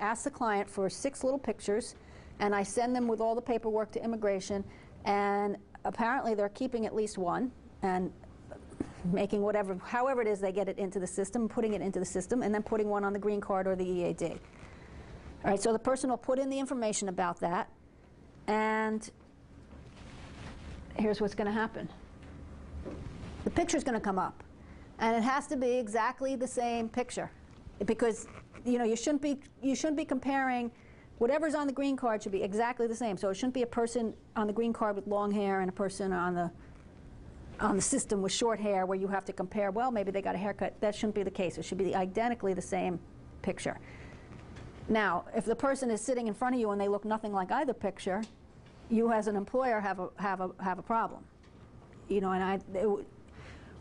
ask the client for 6 little pictures, and I send them with all the paperwork to immigration, and apparently they're keeping at least one and making however it is they get it into the system, putting it into the system, and then putting one on the green card or the EAD. All right, so the person will put in the information about that, and here's what's going to happen. The picture's going to come up, and it has to be exactly the same picture, because you shouldn't be comparing. Whatever's on the green card should be exactly the same. So it shouldn't be a person on the green card with long hair and a person on the system with short hair where you have to compare, well, maybe they got a haircut. That shouldn't be the case. It should be identically the same picture. Now, if the person is sitting in front of you and they look nothing like either picture, you as an employer have a problem.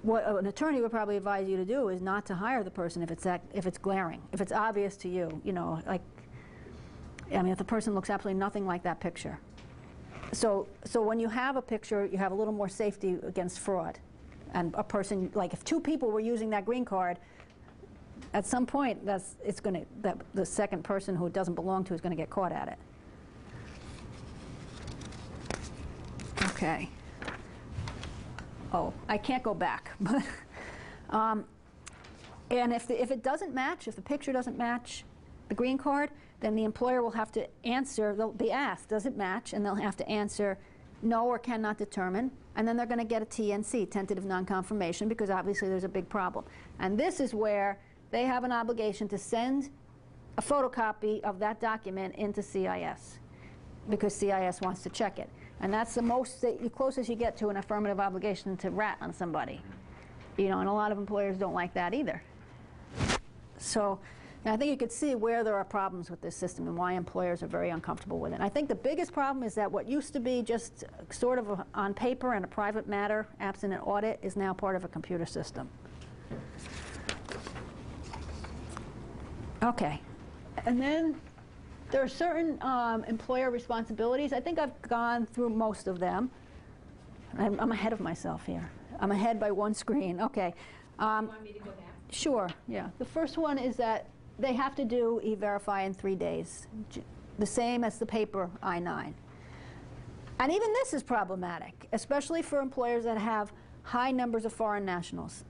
What an attorney would probably advise you to do is not to hire the person if it's glaring, if it's obvious to you. If the person looks absolutely nothing like that picture. So when you have a picture, you have a little more safety against fraud. And a person, like if 2 people were using that green card, at some point the second person who it doesn't belong to is going to get caught at it. Okay. Oh, I can't go back. And if it doesn't match, if the picture doesn't match the green card, then the employer will have to answer, they'll be asked, does it match? And they'll have to answer no or cannot determine. And then they're going to get a TNC, tentative non-confirmation, because obviously there's a big problem. And this is where they have an obligation to send a photocopy of that document into CIS, because CIS wants to check it. And that's the closest you get to an affirmative obligation to rat on somebody. And a lot of employers don't like that either. So I think you could see where there are problems with this system and why employers are very uncomfortable with it. And I think the biggest problem is that what used to be just sort of on paper and a private matter, absent an audit, is now part of a computer system. Okay. And then there are certain employer responsibilities. I think I've gone through most of them. I'm ahead of myself here. I'm ahead by 1 screen. Okay. You want me to go back? Sure, yeah. The first one is that they have to do E-Verify in 3 days, the same as the paper I-9. And even this is problematic, especially for employers that have high numbers of foreign nationals.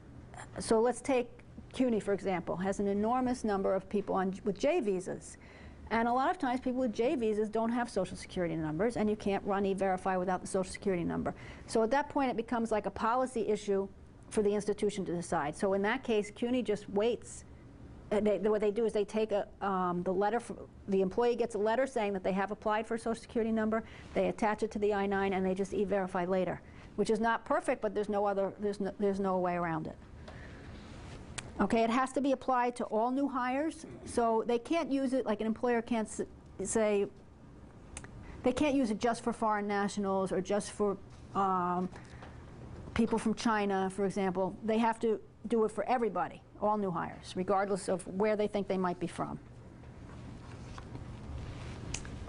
So let's take CUNY, for example, has an enormous number of people with J visas. And a lot of times people with J visas don't have Social Security numbers, and you can't run E-Verify without the Social Security number. So at that point it becomes like a policy issue for the institution to decide. So in that case, CUNY just waits. What they do is they take the letter, the employee gets a letter saying that they have applied for a Social Security number, they attach it to the I-9, and they just E-Verify later, which is not perfect, but there's no way around it. Okay, it has to be applied to all new hires, so they can't use it, like an employer can't say, they can't use it just for foreign nationals or just for people from China, for example. They have to do it for everybody, all new hires, regardless of where they think they might be from.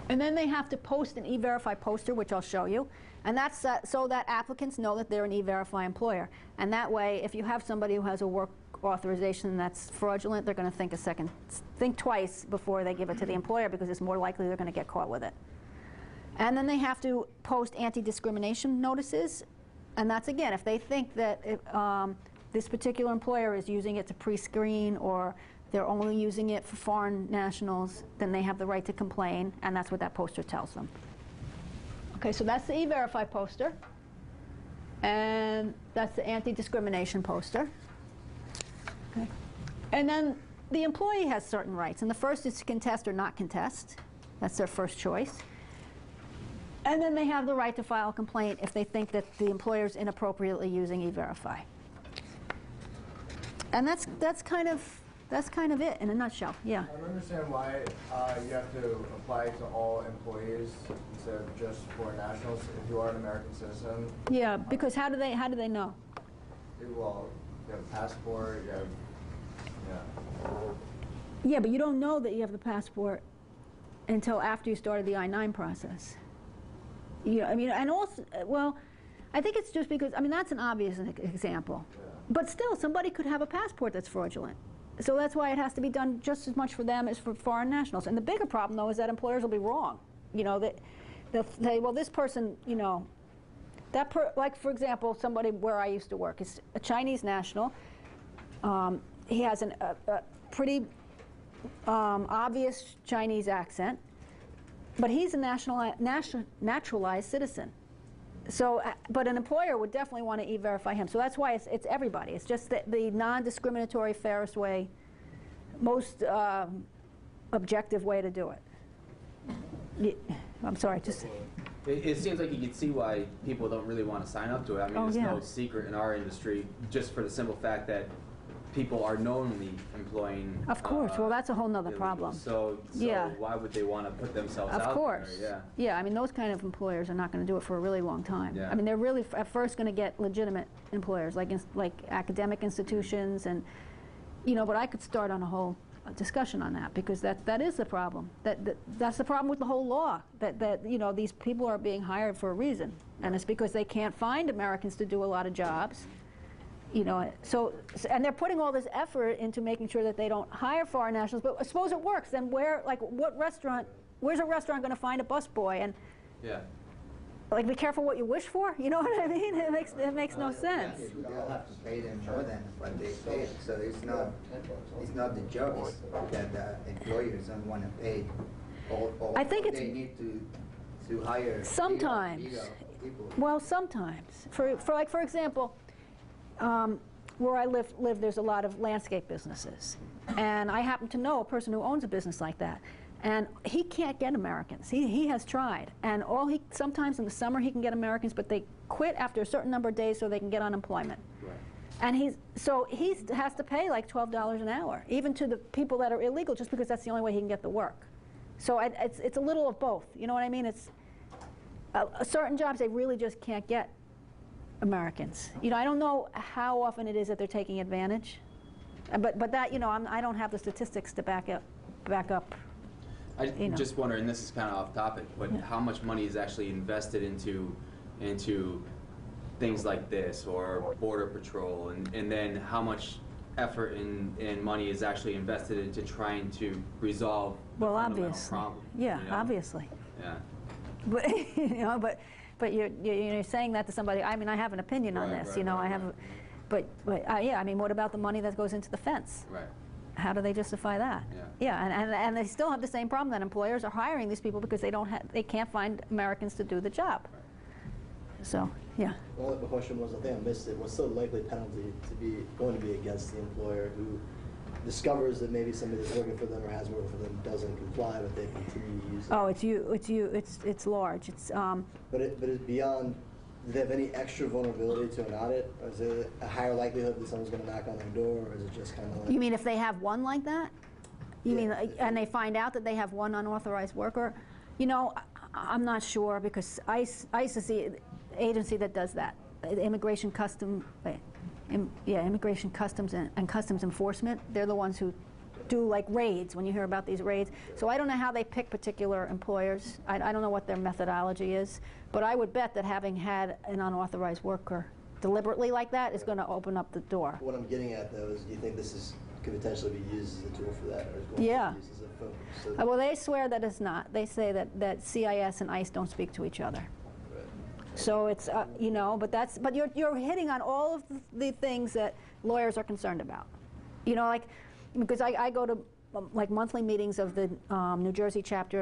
And then they have to post an E-Verify poster, which I'll show you. And that's so that applicants know that they're an E-Verify employer. And that way, if you have somebody who has a work authorization that's fraudulent, they're going to think twice before they give it to the employer, because it's more likely they're going to get caught with it. And then they have to post anti-discrimination notices. And that's, again, if they think that this particular employer is using it to pre-screen, or they're only using it for foreign nationals, then they have the right to complain, and that's what that poster tells them. Okay, so that's the E-Verify poster, and that's the anti-discrimination poster. Okay. And then the employee has certain rights, and the first is to contest or not contest. That's their first choice. And then they have the right to file a complaint if they think that the employer is inappropriately using E-Verify. And that's kind of it in a nutshell. Yeah. I don't understand why you have to apply to all employees instead of just foreign nationals if you are an American citizen. Yeah, because how do they know? Well, you have a passport. You have, Yeah, but you don't know that you have the passport until after you started the I-9 process. I mean, and also, well, I think it's just because, I mean, that's an obvious example. Yeah. But still, somebody could have a passport that's fraudulent. So that's why it has to be done just as much for them as for foreign nationals. And the bigger problem, though, is that employers will be wrong. You know, they'll say, well, this person, you know, like, for example, somebody where I used to work is a Chinese national. He has a pretty obvious Chinese accent, but he's a naturalized citizen. So, but an employer would definitely want to e-verify him. So that's why it's everybody. It's just the non-discriminatory, fairest way, most objective way to do it. I'm sorry, just... It seems like you can see why people don't really want to sign up to it. I mean, it's no secret in our industry, just for the simple fact that people are knowingly employing. Of course. Well, that's a whole nother problem. So yeah. Why would they want to put themselves out there? Of course. Yeah. Yeah. I mean, those kind of employers are not going to do it for a really long time. Yeah. I mean, they're really at first going to get legitimate employers, like academic institutions, and you know. But I could start on a whole discussion on that, because that is the problem. That's the problem with the whole law. That you know, these people are being hired for a reason, and it's because they can't find Americans to do a lot of jobs. You know, so and they're putting all this effort into making sure that they don't hire foreign nationals. But suppose it works, then where's a restaurant going to find a busboy? And yeah. Like, be careful what you wish for. You know what I mean? It makes no sense. They'll have to pay them more than what they pay. So it's not the jobs that the employers don't want to pay. I think it's, they need to hire sometimes. legal people. Well, sometimes. For example, where I live, there's a lot of landscape businesses, and I happen to know a person who owns a business like that. And he can't get Americans. He has tried, and sometimes in the summer he can get Americans, but they quit after a certain number of days so they can get unemployment. Right. And he has to pay like $12 an hour, even to the people that are illegal, just because that's the only way he can get the work. So it's a little of both. You know what I mean? It's certain jobs they really just can't get Americans. You know, I don't know how often it is that they're taking advantage, but that, you know, I don't have the statistics to back up. I just wonder, and this is kind of off topic, but how much money is actually invested into things like this, or Border Patrol, and then how much effort and money is actually invested into trying to resolve the fundamental problem? Yeah, you know? obviously. Yeah. But you know, but you're saying that to somebody. I mean, I have an opinion on this. You know, I have, but yeah. I mean, what about the money that goes into the fence? Right. How do they justify that? Yeah, and they still have the same problem, that employers are hiring these people because they can't find Americans to do the job. Right. So, yeah. Well, the question was, I think I missed it, what's the likely penalty going to be against the employer who discovers that maybe somebody that's working for them or has worked for them doesn't comply, but they continue to use it? Oh, it's large. It's But it's beyond. Do they have any extra vulnerability to an audit? Or is there a higher likelihood that someone's going to knock on their door, or is it just kind of like... You mean if they have one like that? You mean, and they find out that they have one unauthorized worker? You know, I'm not sure, because ICE is the agency that does that. Immigration Customs and Customs Enforcement. They're the ones who do like raids, when you hear about these raids. So I don't know how they pick particular employers. I don't know what their methodology is, but I would bet that having had an unauthorized worker deliberately like that is going to open up the door. What I'm getting at, though, is do you think this could potentially be used as a tool for that, or is going to be used as a focus? So Well, they swear that it's not. They say that CIS and ICE don't speak to each other. Right. So it's, you know, but you're hitting on all of the things that lawyers are concerned about. You know, like, because I go to like monthly meetings of the New Jersey chapter